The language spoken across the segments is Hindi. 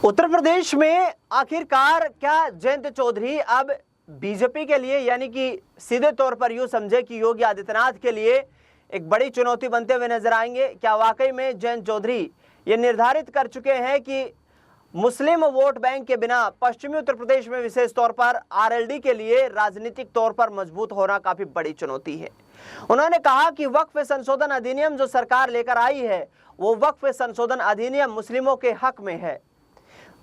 उत्तर प्रदेश में आखिरकार क्या जयंत चौधरी अब बीजेपी के लिए यानी कि सीधे तौर पर यूं समझे कि योगी आदित्यनाथ के लिए एक बड़ी चुनौती बनते हुए नजर आएंगे? क्या वाकई में जयंत चौधरी ये निर्धारित कर चुके हैं कि मुस्लिम वोट बैंक के बिना पश्चिमी उत्तर प्रदेश में विशेष तौर पर आरएलडी के लिए राजनीतिक तौर पर मजबूत होना काफी बड़ी चुनौती है? उन्होंने कहा कि वक्फ संशोधन अधिनियम जो सरकार लेकर आई है वो वक्फ संशोधन अधिनियम मुस्लिमों के हक में है।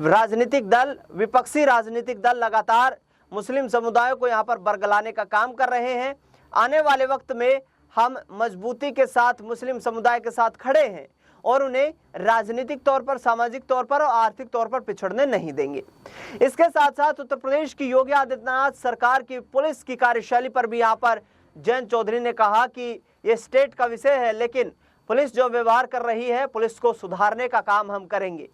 राजनीतिक दल, विपक्षी राजनीतिक दल लगातार मुस्लिम समुदाय को यहाँ पर बरगलाने का काम कर रहे हैं। आने वाले वक्त में हम मजबूती के साथ मुस्लिम समुदाय के साथ खड़े हैं और उन्हें राजनीतिक तौर पर, सामाजिक तौर पर और आर्थिक तौर पर पिछड़ने नहीं देंगे। इसके साथ साथ उत्तर प्रदेश की योगी आदित्यनाथ सरकार की पुलिस की कार्यशैली पर भी यहाँ पर जयंत चौधरी ने कहा कि ये स्टेट का विषय है, लेकिन पुलिस जो व्यवहार कर रही है पुलिस को सुधारने का काम हम करेंगे,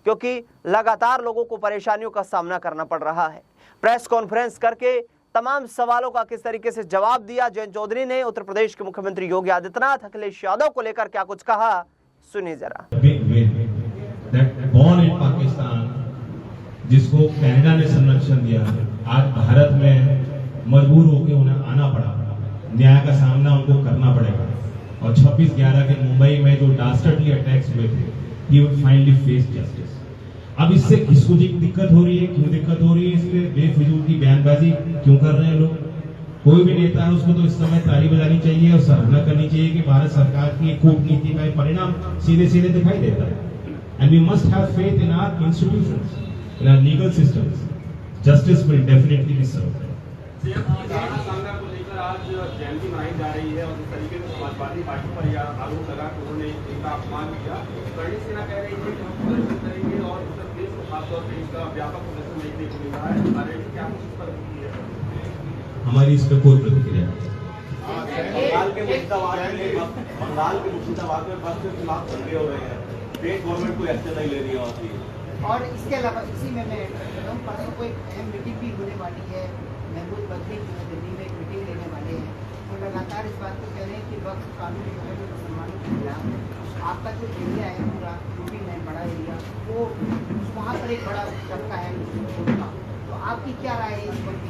क्योंकि लगातार लोगों को परेशानियों का सामना करना पड़ रहा है। प्रेस कॉन्फ्रेंस करके तमाम सवालों का किस तरीके से जवाब दिया जयंत चौधरी ने। उत्तर प्रदेश के मुख्यमंत्री योगी आदित्यनाथ अखिलेश यादव को लेकर क्या कुछ कहा, सुनिए जरा। बॉर्न इन पाकिस्तान, जिसको कनाडा ने संरक्षण दिया, आज भारत में मजबूर होकर उन्हें आना पड़ा, न्याय का सामना उनको करना पड़ेगा। और 26/11 के मुंबई में जो डास्टर्डली अटैक्स हुए थे, he would finally face justice। अब इससे किसको दिक्कत हो रही है, क्यों दिक्कत हो रही है, इसलिए बेफिजूल की बयानबाजी क्यों कर रहे हैं लोग? कोई भी नेता है उसको तो इस समय ताली बजानी चाहिए और सराहना करनी चाहिए कि भारत सरकार की कूटनीति का परिणाम सीधे सीधे दिखाई देता है। And we must have faith in our institutions, in our legal systems. Justice will definitely be served. आज जयंती मनाई जा रही है और इस तरीके से समाजवादी पार्टी पर यह आरोप लगा कि उन्होंने इनका अपमान किया। करणी सेना कह रही है कि हम प्रदर्शन करेंगे और उत्तर प्रदेश को खासतौर पर इसका व्यापक प्रदर्शन देखने को मिल रहा है। आरएलडी क्या कुछ पर है? हमारी इस पर कोई प्रतिक्रिया बंगाल के मुर्शिदाबाद में बस के खिलाफ धरने हो रहे हैं, स्टेट गवर्नमेंट कोई एक्शन नहीं ले रही है वहाँ की। और इसके अलावा इसी में मैं परसों को एक अहम मीटिंग भी होने वाली है, महमूद बदरी दिल्ली में एक मीटिंग लेने वाले हैं। वो लगातार इस बात को कह रहे हैं कि वक्त कानून जो है वो मुसलमानों के खिलाफ है। आपका जो एरिया है पूरा यूपी में बड़ा एरिया, वो वहाँ पर एक बड़ा तबका है मुस्लिमों का, तो आपकी क्या राय है इस वक्त?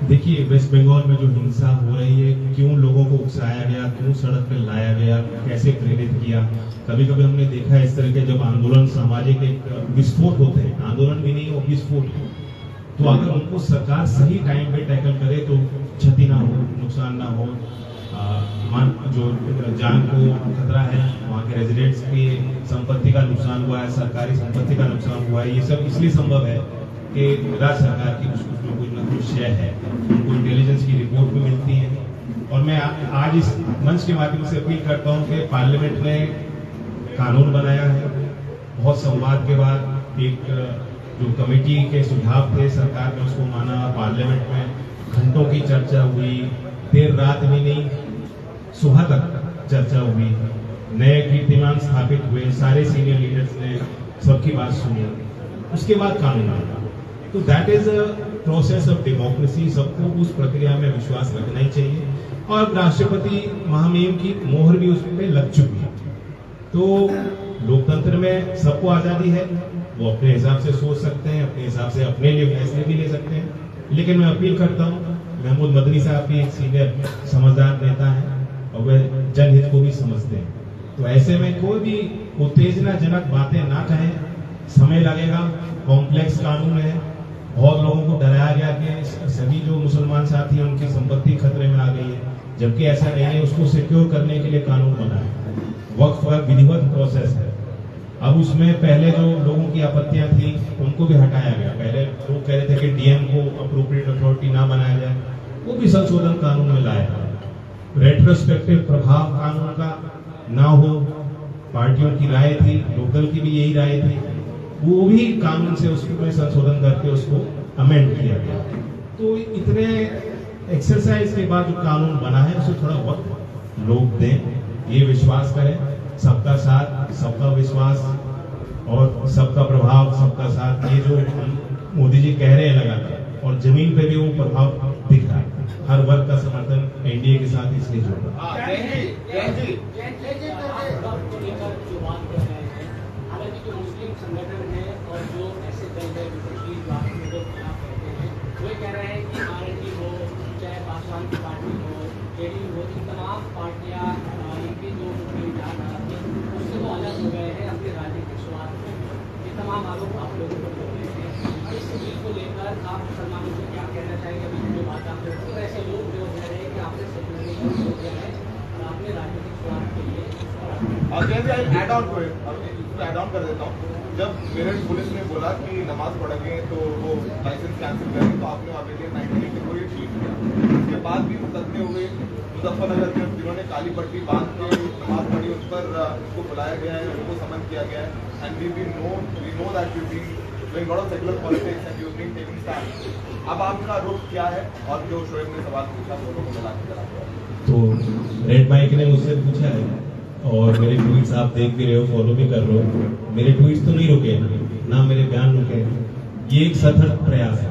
देखिए, वेस्ट बंगाल में जो हिंसा हो रही है, क्यों लोगों को उकसाया गया, क्यों सड़क पर लाया गया, कैसे प्रेरित किया? कभी कभी हमने देखा इस तरह के जब आंदोलन, सामाजिक एक विस्फोट होते हैं, आंदोलन भी नहीं वो विस्फोट, तो अगर उनको सरकार सही टाइम पे टैकल करे तो क्षति ना हो, नुकसान ना हो, जो जान को खतरा है, वहाँ के रेजिडेंट्स की संपत्ति का नुकसान हुआ है, सरकारी संपत्ति का नुकसान हुआ है, ये सब इसलिए संभव है कि राज्य सरकार की कुछ ना कुछ शेयर है, उनको इंटेलिजेंस की रिपोर्ट भी मिलती है। और मैं आज इस मंच के माध्यम से अपील करता हूँ कि पार्लियामेंट ने कानून बनाया है, बहुत संवाद के बाद एक जो कमेटी के सुझाव थे सरकार ने उसको माना, पार्लियामेंट में घंटों की चर्चा हुई, देर रात भी नहीं सुबह तक चर्चा हुई, नए कीर्तिमान स्थापित हुए, सारे सीनियर लीडर्स ने सबकी बात सुनी, उसके बाद कानून आया। तो that is a process of democracy. सबको उस प्रक्रिया में विश्वास रखना ही चाहिए और राष्ट्रपति महामहिम की मोहर भी उस पर लग चुकी है। तो लोकतंत्र में सबको आजादी है, वो अपने हिसाब से सोच सकते हैं, अपने हिसाब से अपने लिए फैसले भी ले सकते हैं। लेकिन मैं अपील करता हूँ, महमूद मदनी साहब भी एक सीनियर समझदार नेता हैं और वह जनहित को भी समझते हैं। तो ऐसे में कोई भी उत्तेजनाजनक बातें ना कहें, समय लगेगा, कॉम्प्लेक्स कानून है, बहुत लोगों को डराया गया कि सभी जो मुसलमान साथी हैं उनकी संपत्ति खतरे में आ गई है, जबकि ऐसा नहीं है। उसको सिक्योर करने के लिए कानून बना है, वक्फ का विधिवत प्रोसेस है। अब उसमें पहले जो लोगों की आपत्तियां थी उनको भी हटाया गया। पहले लोग कह रहे थे कि डीएम को अप्रोप्रिएट अथॉरिटी ना बनाया जाए, वो भी संशोधन कानून में लाया गया। रेट्रोस्पेक्टिव प्रभाव कानून का ना हो, पार्टियों की राय थी, लोकल की भी यही राय थी, वो भी कानून से उसमें संशोधन करके उसको अमेंड किया गया। तो इतने एक्सरसाइज के बाद जो कानून बना है उसे थोड़ा वक्त लोग दें, ये विश्वास करें, सबका साथ, सबका विश्वास और सबका प्रभाव, सबका साथ, ये जो मोदी जी कह रहे हैं लगातार, और जमीन पे भी वो प्रभाव दिख रहा है। हर वर्ग का समर्थन एनडीए के साथ इसलिए जुड़ा। मुस्लिम राजनीतिक संगठन है और जो ऐसे दल है विशेषली जो आपके लोग खिलाफ कहते हैं, वो ये कह रहे हैं कि आरएनडी हो, चाहे पासवान की पार्टी हो, जेडीयू हो, इन तमाम पार्टियां इनके जो विचार थे उससे वो अलग हो गए हैं अपने राजनीतिक स्वार्थ में। ये तमाम आरोप आप लोगों पर लग रहे हैं। इस बिल को लेकर आप मुसलमानों से क्या कहना चाहेंगे? अभी जो बात आपने तो ऐसे लोग जो कह रहे हैं कि आपने सेक्युलरिज्म हो गया है और आपने राजनीतिक स्वार्थ के लिए ऐड ऑन कर देता हूँ। जब मेरठ पुलिस ने बोला कि नमाज पढ़ेंगे तो वो लाइसेंस कैंसिल करेंगे, तो आपने ऑलरेडी 1980 को ये ठीक किया। उसके बाद भी मुकदमे हुए मुजफ्फरनगर के जिन्होंने काली पट्टी बांध के नमाज पढ़ी, उस पर उसको बुलाया गया है, उनको समन किया गया है। And we know that you being doing lot of secular politics and you being taking stand. अब आपका रुख क्या है? और जो शोएब ने सवाल पूछा दोनों को मिला के करा। तो रेड माइक ने मुझसे पूछा है और मेरे ट्वीट्स आप देख भी रहे हो, फॉलो भी कर रहे हो। मेरे ट्वीट्स तो नहीं रुके, ना मेरे बयान रुके। ये एक सतत प्रयास है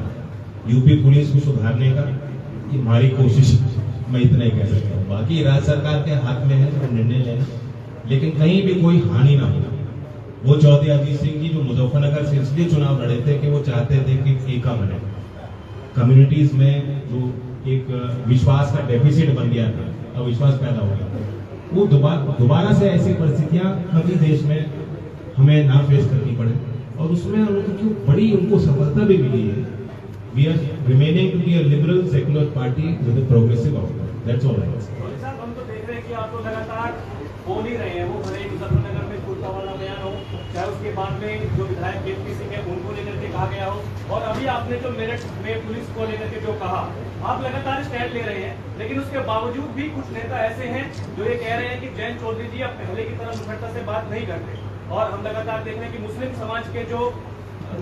यूपी पुलिस को सुधारने का। ये हमारी कोशिश, मैं इतना ही कह सकता हूँ। बाकी राज्य सरकार के हाथ में है वो निर्णय लेना, लेकिन कहीं भी कोई हानि ना हो। वो चौधरी अजीत सिंह जी जो मुजफ्फरनगर से इसलिए चुनाव लड़े थे कि वो चाहते थे कि एका बने। कम्युनिटीज में जो एक विश्वास का डेफिसिट बन गया था, अविश्वास पैदा हो गया, वो दोबारा से ऐसी परिस्थितियां कभी देश में हमें ना फेस करनी पड़े। और उसमें उनको बड़ी उनको सफलता भी मिली है। We are remaining to be a liberal secular party with a progressive outlook. That's all right. साहब, हम तो देख रहे हैं कि आप तो लगातार बोल ही रहे हैं। वो भले ही मुजफ्फरनगर में कुर्ता वाला बयान हो, चाहे उसके बाद में जो विधायक केपी सिंह है उनको लेकर के कहा गया हो, और अभी आपने जो मेरठ में पुलिस को लेकर के जो कहा, आप लगातार स्टैंड ले रहे हैं। लेकिन उसके बावजूद भी कुछ नेता ऐसे हैं जो ये कह रहे हैं कि जयंत चौधरी जी अब पहले की तरह मुखरता से बात नहीं करते। और हम लगातार देख रहे हैं कि मुस्लिम समाज के जो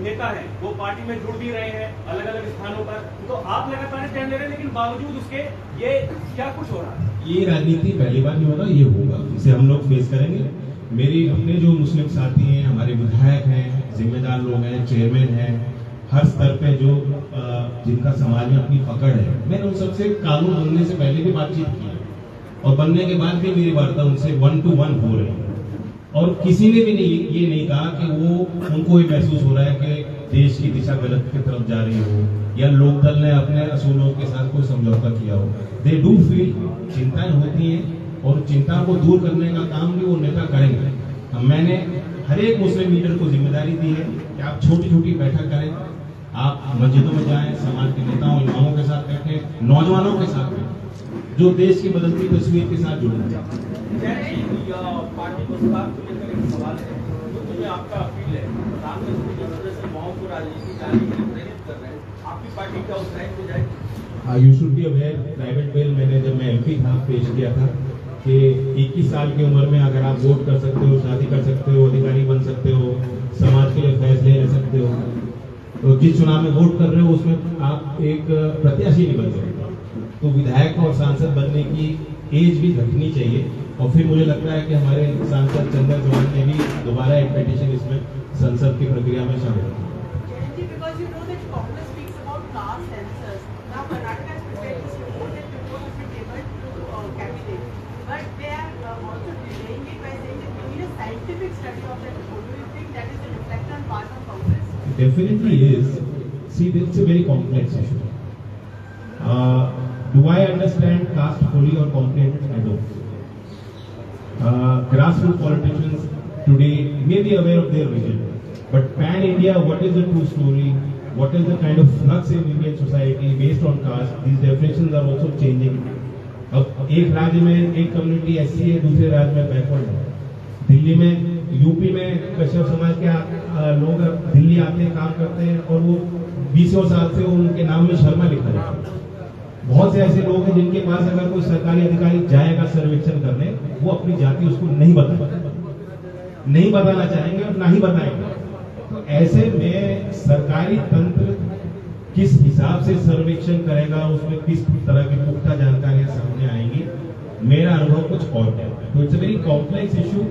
नेता हैं वो पार्टी में जुड़ भी रहे हैं अलग अलग स्थानों पर। तो आप लगातार स्टैंड ले रहे हैं, लेकिन बावजूद उसके ये क्या कुछ हो रहा है? ये राजनीति पहली बार नहीं होगा, ये होगा, इसे हम लोग फेस करेंगे। मेरे अपने जो मुस्लिम साथी हैं, हमारे विधायक हैं, जिम्मेदार लोग हैं, चेयरमैन हैं, हर स्तर पे जो जिनका समाज में अपनी पकड़ है, मैंने उन सबसे कानून बनने से पहले भी बातचीत की है और बनने के बाद भी मेरी वार्ता उनसे 1-to-1 हो रही है। और किसी ने भी ये नहीं कहा कि वो उनको ये महसूस हो रहा है कि देश की दिशा गलत की तरफ जा रही हो या लोकदल ने अपने असूलों के साथ कोई समझौता किया हो। दे डू फील, चिंताएं होती हैं और चिंता को दूर करने का काम भी वो नेता करेंगे। मैंने हर एक मुस्लिम लीडर को जिम्मेदारी दी है कि आप छोटी छोटी बैठक करें, आप मस्जिदों में जाएं, समाज के नेताओं इमामों के साथ बैठें, नौजवानों के साथ बैठें, जो देश की बदलती तस्वीर के साथ जुड़े। पार्टी को सुधार को लेकर एक सवाल है, तो जो आपका अपील है, प्रधानमंत्री जिस तरह से युवाओं को राजनीति जाने के लिए प्रेरित कर रहे हैं, आपकी पार्टी क्या उस लाइन में जाएगी? You should be aware, private bill मैंने जब मैं एमपी था पेश किया था कि 21 साल की उम्र में अगर आप वोट कर सकते हो, शादी कर सकते हो, अधिकारी बन सकते हो, समाज के लिए फैसले ले सकते हो, तो जिस चुनाव में वोट कर रहे हो उसमें आप एक प्रत्याशी नहीं बन सकते। तो विधायक और सांसद बनने की एज भी घटनी चाहिए। और फिर मुझे लगता है कि हमारे सांसद चंदन चौहान ने भी दोबारा एक पिटीशन इसमें संसद की प्रक्रिया में शामिल की। Definitely is. See, it's a very complex issue. Do I understand caste fully or completely? I don't. Grassroots politicians today may be aware of their vision, but pan-India, what is the true story? What is the kind of flux in Indian society based on caste? These definitions are also changing. अब एक राज्य में एक कम्युनिटी ऐसी है, दूसरे राज्य में बैकवर्ड है। दिल्ली में, यूपी में कश्यप समाज के लोग दिल्ली आते हैं, काम करते हैं और वो 20 साल से उनके नाम में शर्मा लिखा जाता है। बहुत से ऐसे लोग हैं जिनके पास अगर कोई सरकारी अधिकारी जाएगा सर्वेक्षण करने, वो अपनी जाति उसको नहीं बताना चाहेंगे और ना ही बताएंगे। तो ऐसे में सरकारी तंत्र किस हिसाब से सर्वेक्षण करेगा, उसमें किस तरह की पुख्ता जानकारियां सामने आएंगी, मेरा अनुभव कुछ और है। तो it's a very complex issue.